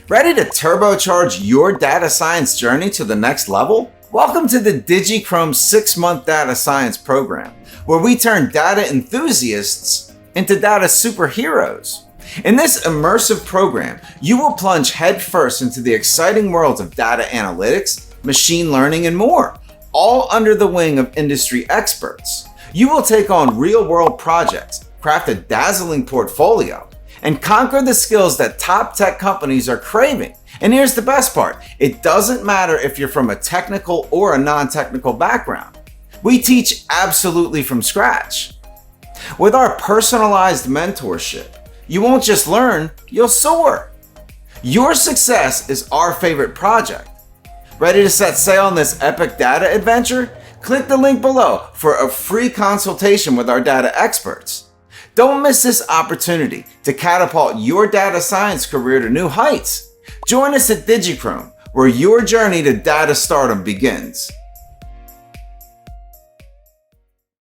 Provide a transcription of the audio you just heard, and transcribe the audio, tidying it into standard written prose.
Ready to turbocharge your data science journey to the next level? Welcome to the Digicrome 6-month data science program, where we turn data enthusiasts into data superheroes. In this immersive program, you will plunge headfirst into the exciting worlds of data analytics, machine learning, and more, all under the wing of industry experts. You will take on real-world projects, craft a dazzling portfolio, and conquer the skills that top tech companies are craving. And here's the best part. It doesn't matter if you're from a technical or a non-technical background. We teach absolutely from scratch. With our personalized mentorship, you won't just learn, you'll soar. Your success is our favorite project. Ready to set sail on this epic data adventure? Click the link below for a free consultation with our data experts. Don't miss this opportunity to catapult your data science career to new heights. Join us at Digicrome, where your journey to data stardom begins.